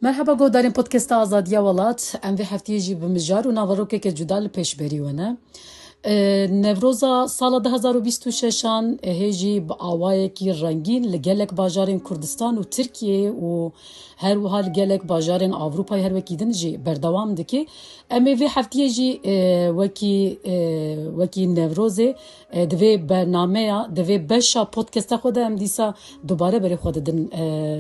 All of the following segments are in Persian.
مرحبا گودارین پودکست آزادیا ولات ام وی هفته جی بمجار و نواروکه که جدال پیش بریونه نوروزا سال 2026 هجی با آوای کی رنگین لگلک باجارین کردستان و ترکیه و هر و حال گلک باجارین آوروپا هر وکی دنجی بردوام دکی امی وی هفته جی وکی نوروزه دوی برنامه دوی بشا پودکست خود ام دیسا دوباره بری خود دن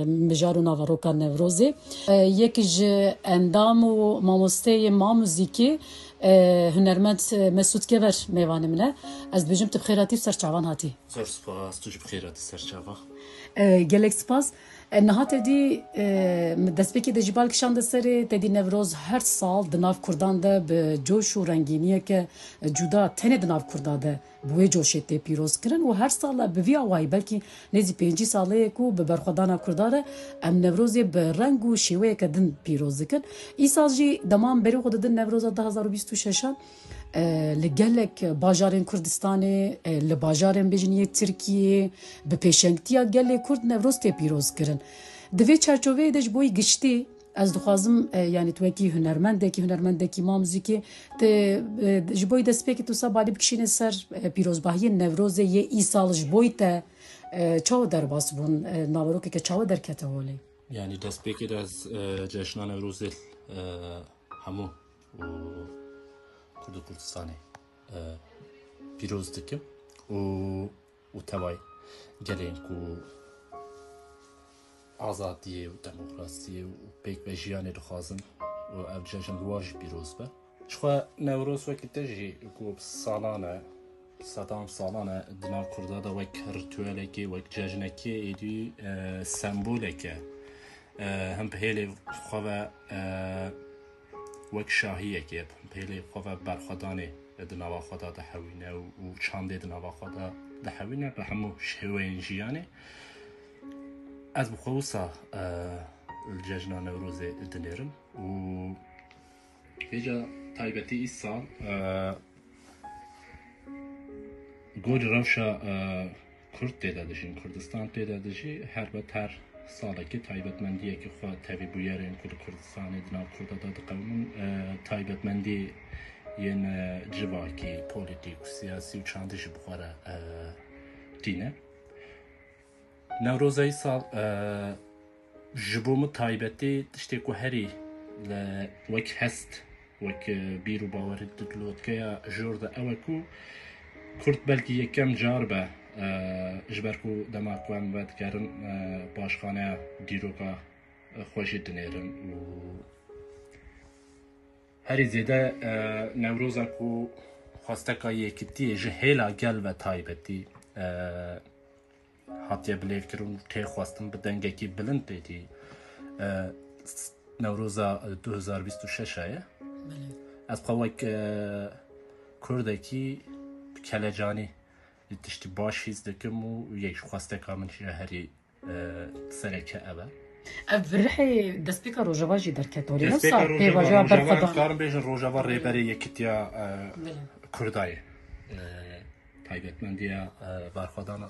مجار و نواروکا نوروزه یکی ج اندام و ماموسته ما موزیکی هنرمند مسعود کبر میوانم نه از بجم تبخیراتی سرچاوان هاتی زور سپاس تو بخیراتی سرچاوا گلک سپاس نهات دی دست بکی دجبال کشان دسری تدی نوروز هر سال دناف کردان ده به جوش و رنگینیه که جدا تنه دناف کردان ده بوی جوشته پیروز کرن و هر سال به وی آوای بلکی نزی 5 ساله کو به برخدانا کرداره ام نوروزی به رنگ و شیوه که دن پیروز کن ای سال جی دمان بری خود دن نوروز 2026 لگلک باجارین کردستانی لباجارین بجنیه ترکیه به پیشنگتیا گل کرد نوروز تی پیروز کرن دوی چرچوه دش بوی گشتی از دخوازم یعنی تو کی هنرمنده کی ما موزیکی ته جبوی دست پکی تو سابالی بکشین سر پیروزباهی نوروز یه ای سال جبوی ته چاو در باس بون ناوروکی که چاو در کته ولی یعنی دست بگیر از جشن نوروز همو و کرد کردستانی پیروز دکم و توای گلین کو آزادی و دموکراسی و پیک به جیان دخوازن و او جشن گواج پیروز به شخوا نوروز وکی تجی کو سالانه سادام سالانه دناو کرده دا وک ریتواله که وک جشنه که ایدی سمبوله که هم بهیلی خواه وک شاهیه که بهیلی خواه برخدانه دناوا خدا ده حوینه و چانده دناوا خدا ده حوینه به همو شهوین جیانه از بخوصا الجشن نوروز دنیرم و هیجا تایبتی ای سال گوی روشا کرد تیده داشین کردستان تیده داشی هر بطر ساله که تایبت مندیه که خواه تاوی بویرین کرد کردستانی دناب کرده داد قومون تایبت مندی ین جواکی پولیتیک و سیاسی و چاندش بخوره دینه نوروز ای سال جبوم تایبتی تشتی که هری وک هست وک بیرو باوری دلوت که جورد اوکو کرد بلکی یکم جار به جبرکو دماغوان ود کردن باشخانه دیروکا خوشی دنیرن و هری زیده نوروزا کو خواسته که یکیتی جهیلا گل و تایبتی هاتیه بلیف کرون تی خواستم به دنگه کی بلند دیدی نوروزا 2026 ه از قوک کرده کی کلجانی تشتی باش هیز دکم و یک خواسته کامن شهری سرکه اول فرحي دسبيكا روجافا جي دركتوري نفسا روجافا کارم بیشن روجافا ریبری یکیتیا کردای تایبتمندیا برخوادان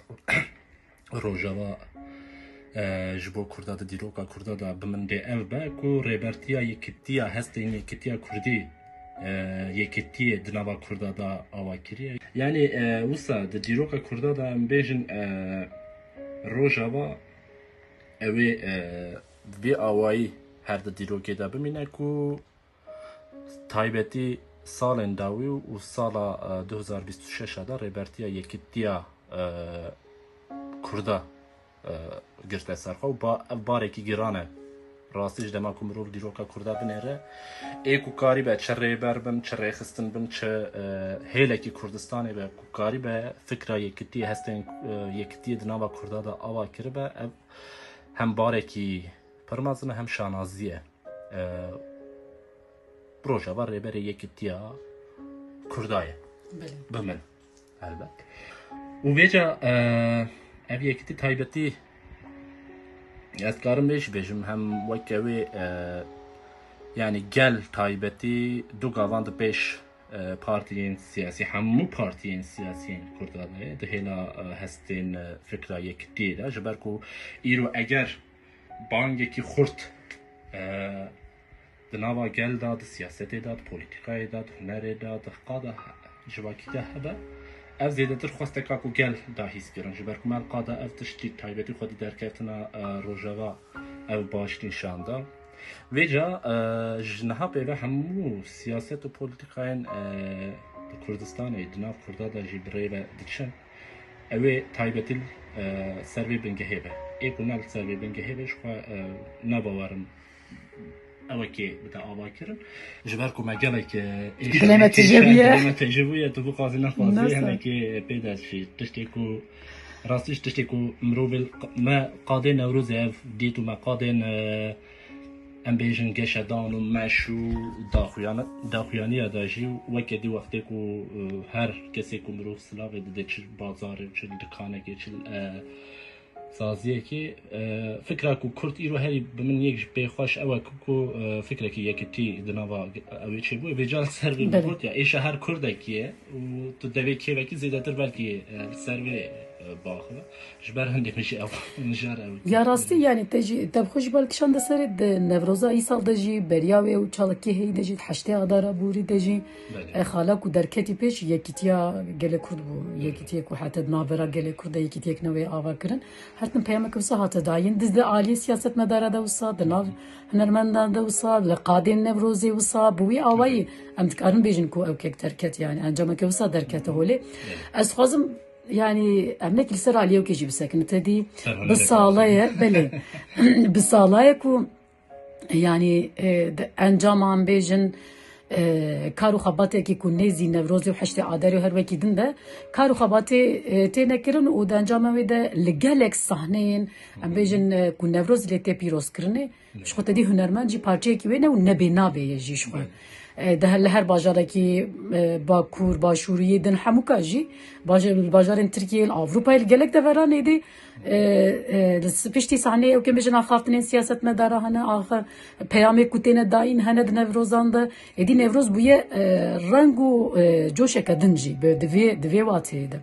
روجاوا جبو کرده دیروکا کرده بمنده اف با کو ریبرتیا یکیتیا هستین یکیتیا کردی یکیتی دنوا کرده دا آواکریه یعنی وسا دیروکا کرده دا بیشن روجاوا اوی وی آوایی هر دیروکی دا بمینه کو تایبتی سال داوی و سال 2026 دا ریبرتیا یکیتیا کرده گرفته سرخو با بارکی گرانه راستیش دما کو مرور دیروکا کرده بنره ایکو کاری به چه ریبر بن چه ریخستن بن چه هیلکی کردستانی به کاری به فکر یکتی هستن یکتی دنوا کرده دا آوا کرده هم بارکی پرمازنه هم شانازیه بروژه و ریبر یکتیا کردایه بمن البته و بیجا ev yekiti taybeti ez karim bêjim hem wek ew yani gel taybeti du gavan di pêş partiyên siyasî hemû partiyên siyasî Kurdanê di hêla hestên fikra yekitiyê de ji ber ku îro eger bangekî xurt دناوا گل داد سیاست داد پولیتیکای داد هنر داد قاده جواکی ده هبه اف زیده تر خواسته که گل دا هیس گرن جبر کمال قاده اف تشتی تایبتی خودی درکتنا روژاوا اف باشتین شانده ویجا جنها پیوه همو سیاست و پولیتیکاین کردستان دناف کرده دا جبره و دچن اوه تایبتی سروی بنگه هبه ایکونال سروی بنگه هبه شخوا نباورم اوه که بتا آوا کرن جبرکو مگله که کلمه تجربیه تو بو قاضی نخوازی همه که پیدا شید تشتی کو راستش تشتی کو مروبل ما قاضی نوروز اف دیتو ما قاضی ام بیجن گشدان و مشو داخویانی اداجی وکه دی وقتی کو هر کسی کو مروف سلاوه دیده چل بازاره چل دکانه که چل سازیه که فکره کو کرد ایرو هری بمن یک بخواش اوه کو فکره که یکی تی دنوا اوه چه بوی بجال سروی بود یا ایشه هر کرده کیه و تو دوی که وکی زیده تر بلکی سروی باخه جبر هنده میشه او نجار او یا راستی یعنی تجی تبخوش بالکشان دسری د نوروزا ای سال دجی بریاوی و چالکی هی دجی حشته قدارا بوری دجی خالا کو درکتی پیش یکیتیا گله کرد بو یکیتیا کو حتی نابرا گله کرد یکیتیا کنوی آوا کرن هرتن پیام کبسا حتی داین دزد عالی سیاست مداره دا وسا دناو هنرمندان دا وسا لقادین نوروزی وسا بوی آوایی امتکارن بیجن کو او کک درکت یعنی انجام که وسا درکت هولی از خوازم يعني عملك السر عليه وكيجي بسكن تدي بالصالاية بلي بالصالاية كو يعني انجام عم بيجن كارو خباتي كي كون نيزي نوروزي وحشتي عاداري وهر وكي دنده كارو خباتي تينا كرن و انجام ويدا لقالك صحنين عم بيجن كون نوروز اللي تي بيروس كرني مش خو تدي هنرمند جي بارتي كي وينه ونبي نابي يجي شو ده هر باجارکی باکور باشوری دن هموکا جی باجارن ترکیه آوروپای الگلک دوران ایدی پشتی صحنه او که میشن آخرتنین سیاست مداره هنه آخر پیام کتین داین هنه د نوروزان ده ایدی نوروز بویه رنگ و جوش کدنجی به دوی واتی ده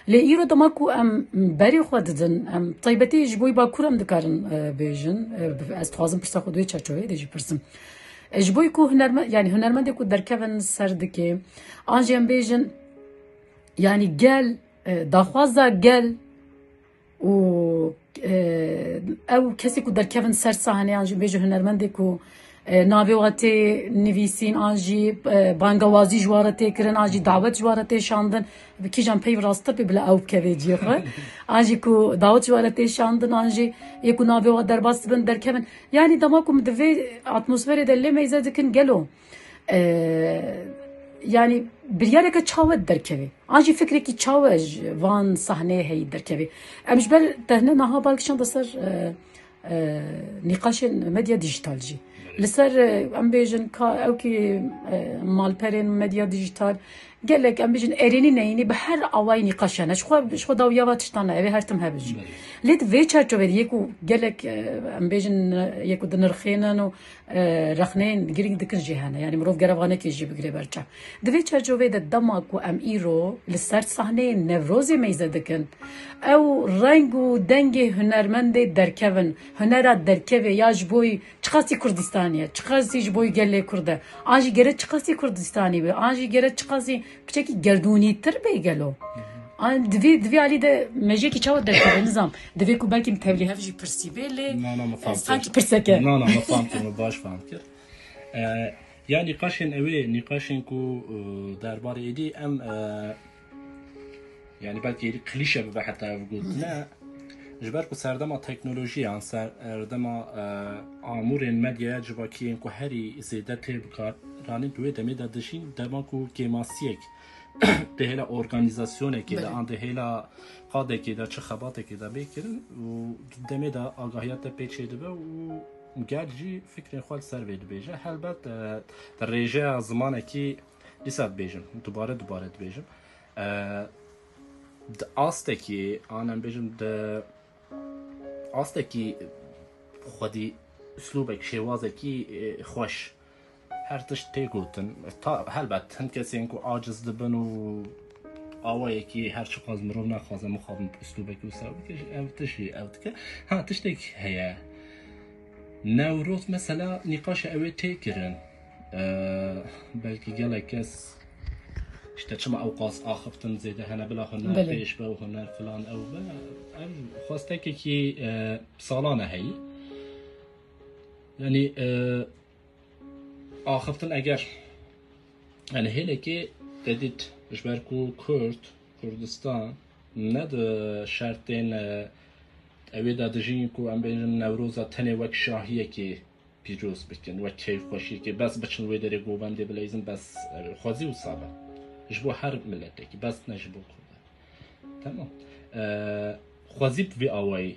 لی ایرو دماکو ام بری خود دن ام طیبتی جبوی باکور ام دکارن بیجن از توازن پرسا خودوی چرچوی دیجی پرسم اجبوی کو هنرمند کو درکون سرد که آنجام بیجن یعنی گل داخوازا گل و او کسی کو درکون سر صحنه آنجام بیجن هنرمند کو ناویواتی نویسین آنجی بانگوازی جوارتی کرن آنجی دعوت جوارتی شاندن کی جان پی راسته پی بلا او کویجی خو آنجی کو دعوت جوارتی شاندن آنجی یکو ناویوات درباست بن درکمن یعنی دماکم دوی اتمسفر دلی میزه دکن گلو yani bir yere ki çavet derkevi. Anji fikri ki çavet van sahneye hey derkevi. Emjbel tehne naha balkişan da ser نقاشın medya dijitalci. لسر ام بیجن کا او کی مالپرین مدیا دیجیتال گلک ام بیجن ارینی نینی به هر اوای نقاشنه شخو داویا واتشتانه اوی هرتم هبجی لید وی چرچوبه یکو گلک ام بیجن یکو دنرخینن و رخنین گیرین دکن جهانه یعنی مروف گروانه کی جی بگیره برچا دوی چرچوبه د دماکو ام ایرو لسر صحنه نوروزی میزه دکن او رنگ و دنگ هنرمند درکون هنر درکوه یاج بوی چخاسی کردستانیه چخاسی بوی گله کرده آنجی گره چخاسی کردستانی به آنجی گره چخاسی بچکی گردونی تر به گلو آن دوی علی ده مجی کی چاو درکوه نظام دوی کو بلکه تبلیغ هفجی پرسیبله sanki perseke نه ما فهمتم باش فهم کرد yani نقاشن کو درباره ایدی ام yani belki klişe bir hatta vurguladı ne جبر کو سردما تکنولوژی آن سردما آمورین مدیا جواکی کو هری زیده تبکار رانی دوی دمی دادشین دما کو کیماسیک دهلا ارگانیزاسیونه که ده آن دهلا قاده که ده چه خباته که ده بیکرن و دمی ده آگاهیت پیچیده به و گرجی فکر خود سر وید بیجه هلبت در ریجه زمانه که لیسات بیجم دوباره بیجم آستکی آنم بیجم ده آستکی خودی اسلوبک شوازکی خوش هر تشت تیگوتن تا هلبت هن کسی اینکو عاجز دبن و آوایی که هر چه خواز مرو نخوازه مخابن اسلوبکی و سر بکش او تشی او تکه ها تشتک هیا نوروز مثلا نقاش اوی تکرن بلکه گله کس işte çima avqas axıftın zede hene bila huner peş be huner falan ev be ev xwasteke ki salane heyi yani axıftın eğer yani hele ki dedit jberku Kurdistan ne de şartın evi de dijin ku em bejin Nevroza tene vek şahiye ki piroz bikin ve keyf xoşi ki bas biçin ve dere govende bilezin bas xwazi u sabe جبو هر ملته کی بس نجبو خدا تمام خوازیب وی اوی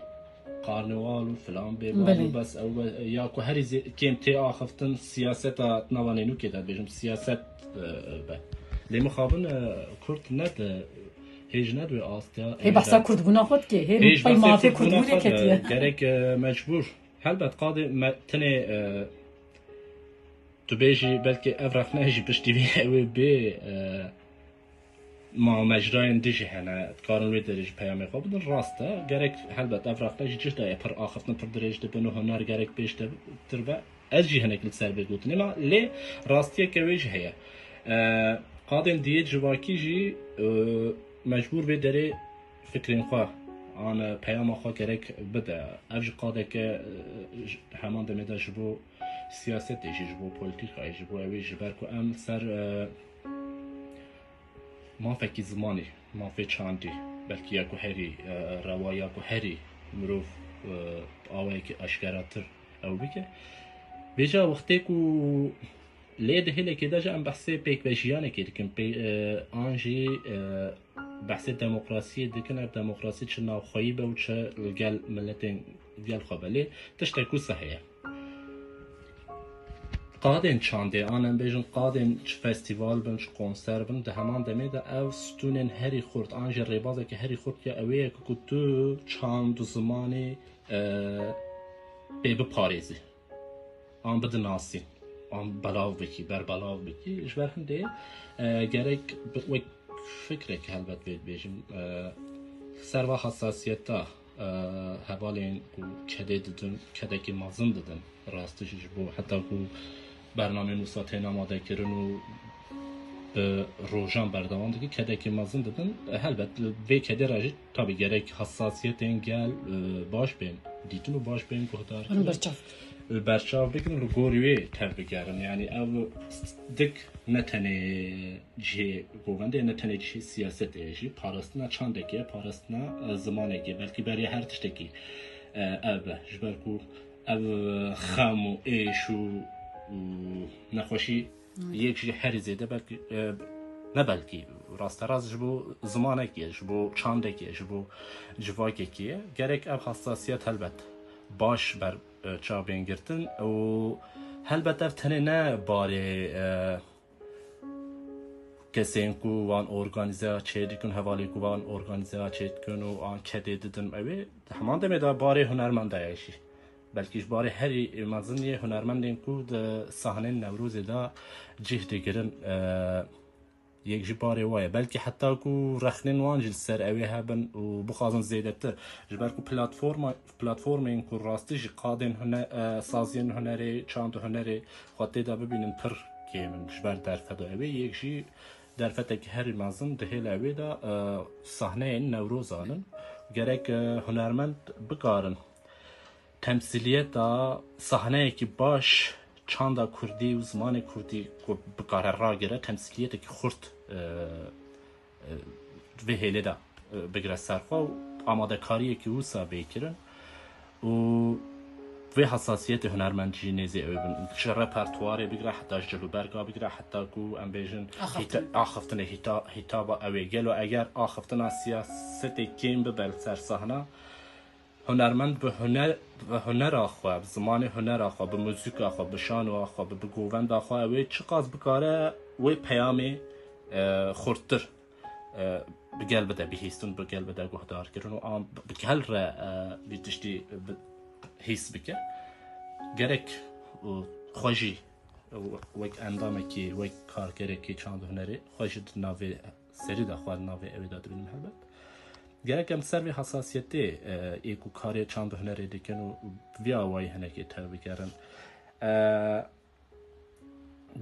قارنوال و فلان به بس او یا کو هر کیم تی آخفتن سیاست نوانینو که داد بجم سیاست به لیم خابن کرد ند هیچ ند و آستیا هی بحثا کرد بنا خود که هی پای مافی کرد بونه کتیه گرک مجبور هلبت قاده تنه تو بیجی بلکه افرخ نهجی پشتی بی اوی بی ما مجرای دیجی هنه کارن وی درج پیامی خواب بدن راسته گرک هلبت افرخ نهجی جشت دای پر آخفتن پر درج دبنو هنر گرک بیشت تربه از جی هنه کل سر بگوتن اما لی راستیه که ویج هیا قادم دیه جواکی جی مجبور بی داره فکرین خواه آن پیام خواه گرک بده افج قاده که همان دمیده جبو سیاست دیجی جبو پولیتیک های جبو اوی جبر که ام سر مافکی زمانی مافی چاندی بلکه یکو هری روایی یکو هری مروف آوایی که اشکراتر او بی که بیجا وقتی که لید هیله که دا جا ام بحثی پیک بجیانه که دکن آنجی بحث دموکراسی دکن اب دموکراسی چه ناوخوایی به و چه گل ملتین گل خوابه لی تشترکو صحیه قادن چانده آنم بیشتر قادن فستیوال بن چه کنسر بن ده همان دمی ده او ستونن هری خورد آنجا ریبازه که هری خورد که اویه که تو چاند زمانی به پاریزی آن بده ناسی آن بلاو بکی بر بلاو بکی اش برهنده گرک و فکره که هلبت بیشم سروا حساسیت تا حوالین کده دادن کده که مازن دادن راستش بو حتی کو برنامه نوساته آماده کردن و روزان بردوام دیگه کده که مازن دادن هلبت به کده راجع تابی گرک حساسیت انگل باش بین دیتون و باش بین گهدار برچاو بگن رو گوریه تر بگیرن یعنی او دک نتنه جه گوونده نتنه جه سیاست ایشی پاراستنا چاندگی پاراستنا زمانگی بلکه برای هر تشتکی او جبرکو او خامو ایشو نخوشی یک جه هر زیده بلکه نه بلکه راست راز جبو زمانگی جبو چاندگی جبو جواگی گرک او حساسیت هلبت باش بر چابین گرتن و هلبته تنه نه باره کسین کو وان ارگانیزه چیدکن حوالی کو وان ارگانیزه چیدکن و آن کده دیدن اوی همان دمی دا باره هنرمند ایشی بلکه باره هری مازنی هنرمندین کو د صحنه نوروز دا جهد گرن یک جباره وای بلکه حتی کو رخنین وانجل سر اوی هبن و بخوازن زیدته جبر کو پلتفرم این کو راستی جی قادن هنر سازین هنری چاند هنری خاطر دا ببینن پر که من جبر درفت اوی یک جی درفت که هر مازن دهیل اوی دا صحنه نوروز آنن گرک هنرمند بگارن تمثیلیت دا صحنه که باش چند کردی و زمان کردی کو بکار را گره تمثیلیت که خورد و هیله دا بگره سرخوا و آماده کاری که او سابه کرن و حساسیت هنرمندی نیزی او بن چه رپرتواره بگره حتی جلو برگا بگره حتی کو ام بیشن آخفتن هیتابا اوی گلو اگر آخفتن سیاست کیم ببل سر صحنه هنرمند به هنر آخوا به زمان هنر آخوا به موزیک آخوا به شان آخوا به گووند آخوا و چقدر بکاره و پیامی خورتر بگل بده بهیستون بگل بده گهدار کردن و آن بگل را بیتشتی حس بکر گرک خوشی وک اندامه کی وک کارگری کی چند هنری خوشی ناوی سری داخل ناوی اوی داد بینم هلبت gerek em ser ve hassasiyeti eko kariye çan bi hunerê dikin û vî awayî hinekê tevbî kerin.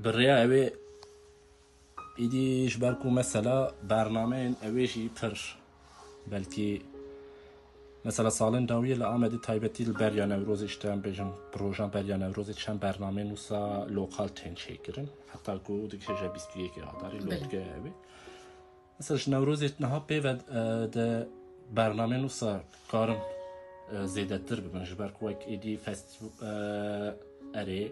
Bi rêya ew ê îdî ji ber ku mesela bernameyên ew ê jî pir belkî mesela salên dawiyê li Amedê taybetî li beriya Newrozê işte em bêjin projan beriya Newrozê çend bernameyên wisa lokal tên çêkirin heta ku dikeve 21 adarî lotgeya ew ê. Mesela ji Newrozê niha pê ve de bernameyên wisa karin zêdetir bibin ji ber ku wek êdî erê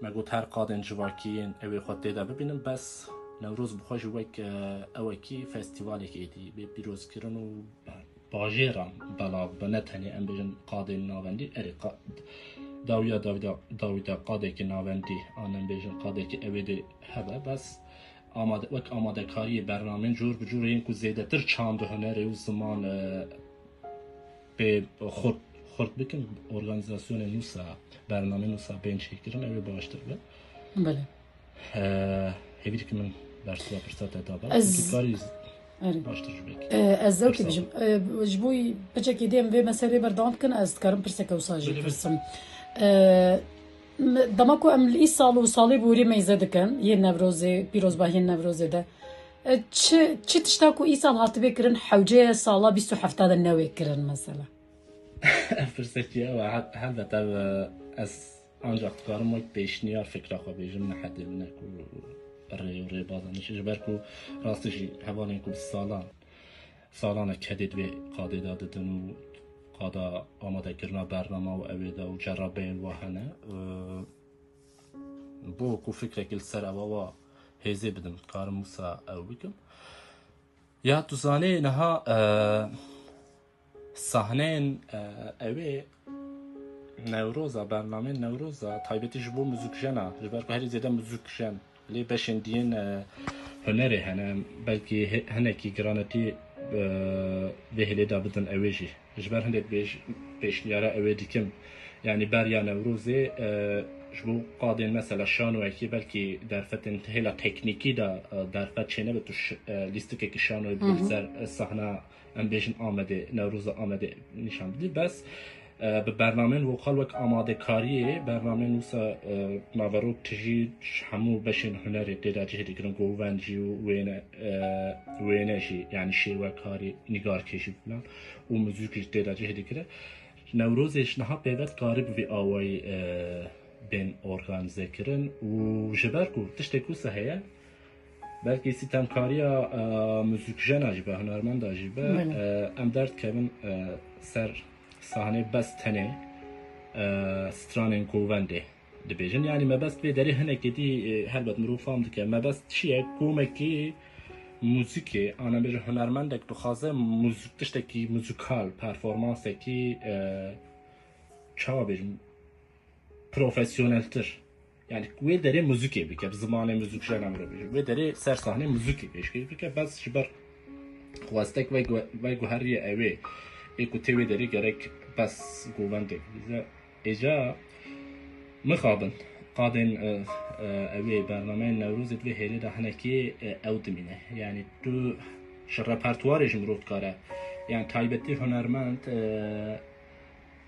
me got her qadên civakiyên ew ê xwe tê de bibînin bes Newroz bi xwe ji wek ewekî festîvalekê êdî bê pîrozkirin û bajêran belav bi ne tenê em bêjin qadên navendî erê dawîda qadekî navendî an em bêjin qadekî evê de hebe bes wek amadekariyê bernameyên cor bi cor yên ku zêdetir çan bi hunerê û ziman pê xurt bikin organizasyonên wisa bernameyên wisa bên çêkirin ew ê baştir be. Bele. Hêvî dikim min bersiva pirsata da ba. Baştir ji bekî. Ez zevkê bijim. Ji bo piçekê dê em vê meselê berdewam bikin ez dikarim pirseka wisa jî pirsim. Dema ku em li îsal û salê borî meyze dikin yên Newrozê pîrozbahiyên Newrozê de çi tişta ku îsal hatibê kirin hewceya sala 27 de newê kirin mesela. Pirsetiye ve helbet ev ez ancak dikarim wek pêşniyar fikra xwe bêjim nehedê min ku rê û rêbazan ji ber ku rastî jî hevalên ku salanek hedê divê qadê da didin û qada amadekirina bernama û evê de û cerabeyên wa hene bo ku fikrekî li ser eva wa hêzê bidim dikarim wisa ew bikim. Ya tu zanî niha sahneyên evê Newroza bernameyên Newroza taybetî ji bo muzîkjena ji ber ku herî zêde muzîkjen lê beşên diyên hunerê hene belkî hinekî giranetî vê hilê da bidin ew ê jî ji ber hindê pêşniyara ew ê dikim yani beriya Newrozê ji bo qadên mesela şanowekî belkî derfetên hêla teknîkî da derfet çêne bi tu lîstikekî şanoyê bi ser sahna em bêjin Amedê Newroza Amedê nîşan bidî bes bi bernameyên vokal wek amadekariyê bernameyên wisa naverok tijî hemû beşên hunerê tê de cihê dikirin govend jî û wêne jî yani şêwekarî nîgarkêjî filan û muzîk jî tê de cihê dikire Newrozê ji niha pêvet karî bi vê awayî bên organize kirin û ji ber ku tiştek wisa heye belkî sîtemkariya muzîkjena jî be hunermenda jî be em derdikevin ser sahnê bes tenê stranên govendê dibêjin yani me best vê derê hinekê dî helbet mirov fam dike me best çi ye komekî muzîkê an em bêjin hunermendek dixwaze tiştekî muzîkal performansekî çawa bêjim profesyoneltir yani wê derê muzîkê bike bi zimanê muzîkjena mirov bêjin wê derê ser sahnê muzîkê pêşkêş bike bes ji ber xwestek ve guheriye ew ê êku tê wê derê gerek bes govendek bize êca mixabin qadên ew ê bernameyên Newrozê divê hêlê de hinekî ew dimîne yani tu ji repertuarê ji mirov dikare yani taybetî hunermend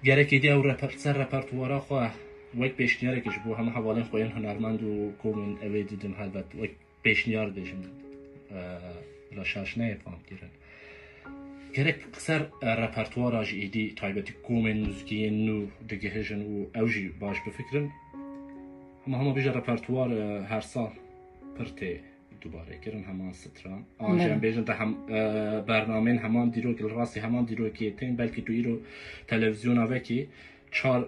gerekê dî ew ser repertuara xwe wek pêşniyarekî ji bo hemû hevalên xwe yên hunermend û komên ew ê didin helbet wek pêşniyar bêjin la şaşneyê fam kirin gerek ser repertuara jî êdî taybetî komên muzîkiyên nû digihêjin û ew jî baş bifikirin hema bêje repertuar her sal pir tê dubare kirin heman stran an jî em bêjin te bernameyên heman dîrok li rastî heman dîrokê tên belkî tu îro televizyona vekî çar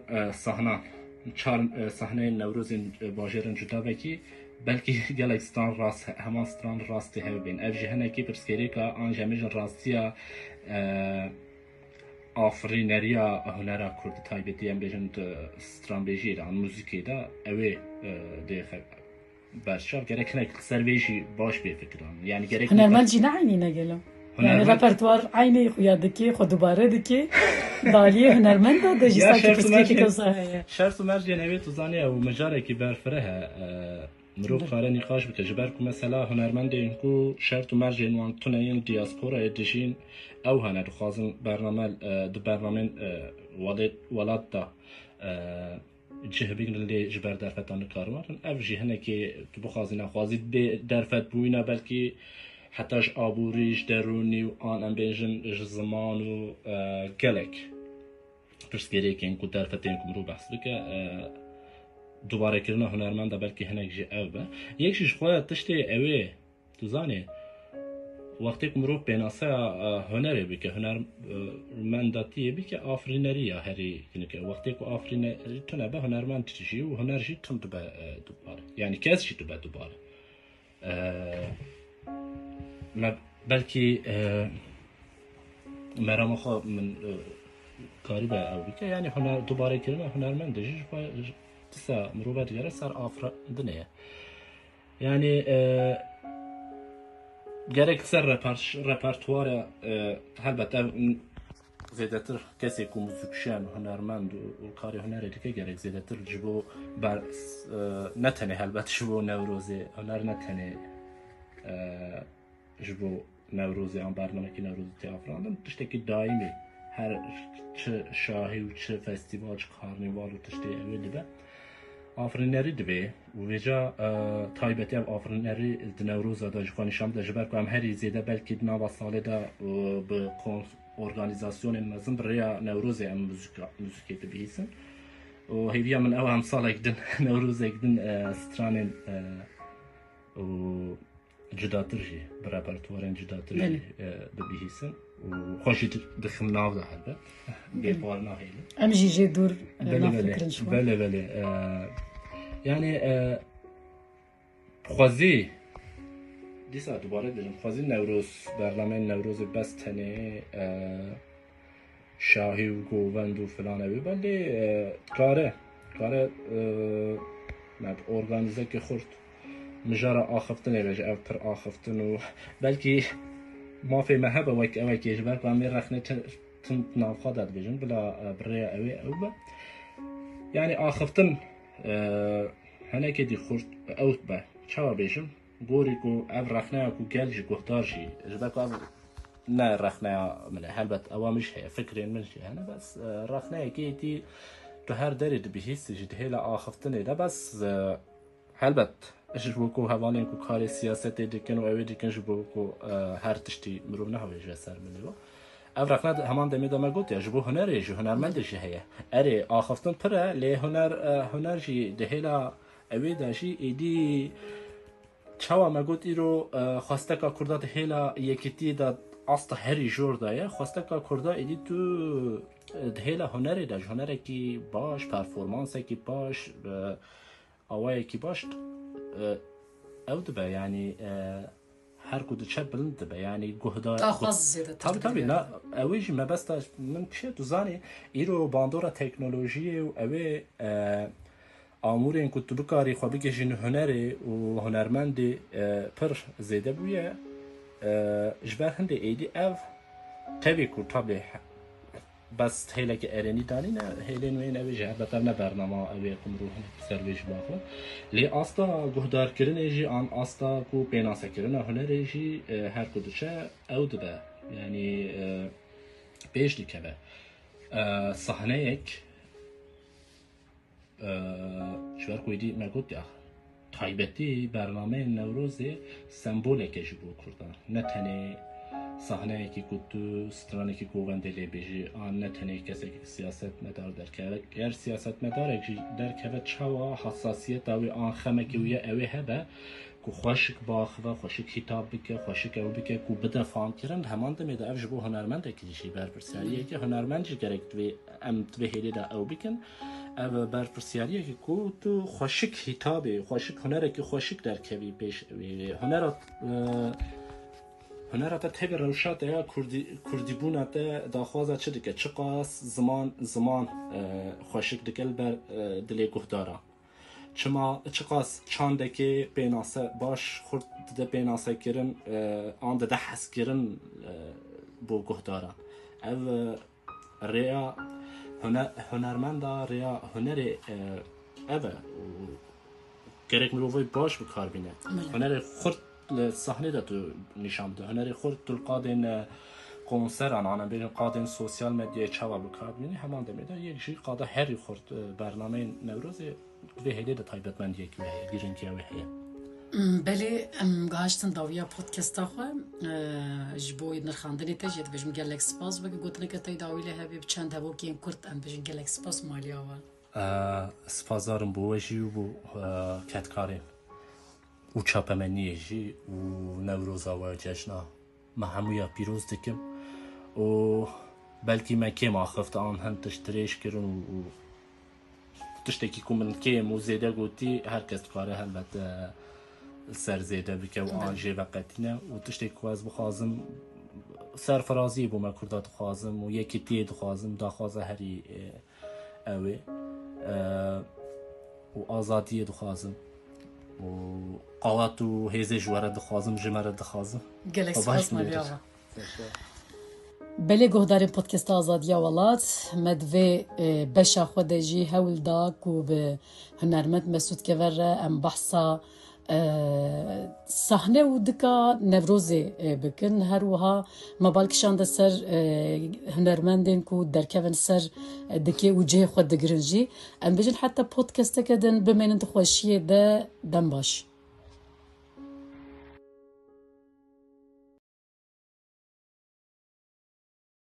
sahneyên Newrozên bajêrên cuda vekî belkî gelek stran rast heman stran rastî hev bên ev jî hinekî pirsgirêka an jî em bêjin rastiya afirîneriya hunera Kurdî taybetî em bêjin stranbêjiyê de an muzîkê de ew ê dê berçav gerek hinek ser wê jî baş bê fikiran yani gerek hunermend jî neaynîne gelo yani repertuar aynê xuya dikê xwe dubare dikê daliyê hunermend de jî sanki pirsgirêkeke wisa heye şers û mercên ew ê tu zanî ew mijarekî berfireh e مرو خاره نقاش بکه جبر که مثلا هنرمند اینکو شرط و مرج نوان تونین دیاسپورا ادشین او هنر خوازن برنامه دو برنامه ولاد دا جه بگن لی جبر درفتان کارمارن او جه هنه که تو بخوازی نخوازید به درفت بوینا بلکه حتاش آبوریش درونی و آن ام بیجن زمان و گلک پرسگیری که اینکو درفت اینکو مرو بحث بکه دوباره کردن هنرمند بلکه هنگ جی او به یکیش خواهد تشتی اوه تو زانه وقتی که مروف بیناسه هنره بی که هنرمنداتیه بی که آفرینری یا هری کنه که وقتی که آفرینری تونه به هنرمند تشی و هنرشی تون تو به دوباره یعنی کسشی تو به دوباره بلکه مرام خواه من کاری به او بی که یعنی هنر دوباره کردن هنرمند جیش تسا مروبات جرا سر آفرندنه یعنی gerek ser repertuara elbette زیادتر کسی که موزیکشن هنرمند و کاری هنری دیگه gerek زیادتر جبو بر نتنه البته جبو نوروزی هنر نتنه جبو نوروزی آن برنامه که نوروزی تیافراندن تشتی که دائمی هر چه شاهی و چه فستیوال چه کارنیوال و تشتی اولی به آفرینری دبی و ویجا تایبتی او آفرینری دنوروز داج خانشام دجبر که هم هری زیده بلکه نوا ساله دا به ارگانیزاسیون مزن برای نوروز هم موسیقی دبیسن و هیویا من او هم سال اکدن نوروز اکدن سترانین و جداتر جی برای پرتوارن جداتر جی دبیسن و خوشی دخم ناو ده هلبه بیپار ناهیلی ام جی دور نافکرن شو بله یعنی خوازی دیسا دوباره دیدم خوازی نوروز برنامه نوروز بس تنه شاهی و گووند و فلانه بی بلی کاره مد ارگانیزه که خورد مجارا آخفتنه بجه او پر آخفتن و بلکه ما في مهبة وك أوك يجبر قامي رخنة تنت نافقات بيجن بلا بريا أو با يعني آخفتن هنا كدي خورت أوت با شوا بيجن غوري كو أب رخنة كو جالج قهدارجي جبر كو أب نا رخنة من هلبت أوامش هي فكرين منش هنا بس رخنة كيتي تهر دريد بيهيس جد هلا آخفتن ده بس هلبت جبو کو هوانین کو کار سیاست دیکن و اوی دیکن جبو کو هر تشتی مرو نه هوی جسر منیو افرق ند همان دمی دم گوت یا جبو هنری جو هنرمند جه هیا اری آخفتن پره لی هنر جی دهلا اوی داشی ایدی چوا مگوت ایرو خواسته کا کردات هلا یکیتی دا اصلا هری جور دایه خواسته کا کردا ایدی تو دهلا هنری داش هنری کی باش پرفورمانس کی باش اوای کی باش او دبا يعني هر كود تشاب بلند دبا يعني جهدا تاخذ طبعا لا اويج ما بس من كشي تزاني ايرو باندورا تكنولوژي او اوي امور ان كنت بكاري خو بيجي جن هنري و هنرمند پر زيده بويه جبر هند ايدي اف تبي كو طبعا بس هيلا كأرني تاني نا هيلين وين أبي جه بترنا برنامج أبي أقوم روح سيرفيس باخو لي أستا جهدار كرنا يجي عن أستا كو بيناسا كرنا هنا يجي هر كودشة أو دبا يعني بيش دي كبا صحنيك شوار كويدي ما قلت يا تایبەتی برنامه نوروزی سمبولێکی ji بۆ کوردان نەتەنێ ساحنەیەکی کوت و سترانێکی گۆڤەندە لێ بێژێ ئان نەتەنێ کەسێکی سیاسەتمەدار دەرکەوێت گەر سیاسەتمەدارێکی دەرکەوێت چاوە حەساسیەتاوی ئان خەمێکی ویە ئەوێ هەبە ku xweşik biaxive xweşik hîtab bike xweşik ew bike ku bide famkirin heman demê de ev ji bo hunermendekî jî berpirsiyariyekî hunermend jî gerek divê em divê hêlê de ew bikin ev berpirsiyariyekî ku tu xweşik hîtabê xweşik hunerekî xweşik derkevî pêş wê hunera te tevê rewşa te ya kurdîbûna te daxwaza çi dike çi qas ziman xweşik dike li ber dilê guhdaran چما چقاس چاندکی بیناسه باش خورد ده بیناسه کرن آن ده حس کرن بو گهداران او ریا هنرمندا ریا هنر او gerek مروی باش بکار بینه هنر خورد صحنه ده تو نشان بده هنر خورد تو قادن کنسر آنها بیرون قادن سوسیال مدیا چوا بکار بینه همان دمیده یک چیز قاده هری خورد برنامه نوروز به هدیه ده تایبت من یک ویه گیرنتی ویه بله گهاشتن داویا پودکست آخه جبوی نرخاندنی تجید بجم گلک سپاس و گوتنه که تای داویله هبی بچند هبو که این کرد ام بجم گلک سپاس مالی آوال سپاسدارم بو جی و بو کتکاری و چاپمنی جی و نوروز و جشنا ما همویا پیروز دکم و بلکی من کم آخفت آن هم تشتریش کرن و تشتکی کمن کم و زیده گوتی هر کس کاره البته سر زیده بکه و آنجه وقتینه و تشتکی کواز بخوازم سرفرازی بو من کردات خوازم و یکی تید خوازم داخوازه هری اوه و آزادی دخوازم و قالات و هیزه جواره دخوازم جمره دخوازم گلک سپاس مالی آوال بله گهداریم پودکست آزادی ولات مدوی بشا خود جی هول دا کو به هنرمند مسعود کور ام بحثا صحنه و دکا نوروزی بکن هر وها مبالکشان ده سر هنرمندین کو درکون سر دکی و جه خود دگرنجی ام بجن حتی پودکست کدن بمینند خوشیه ده دم باش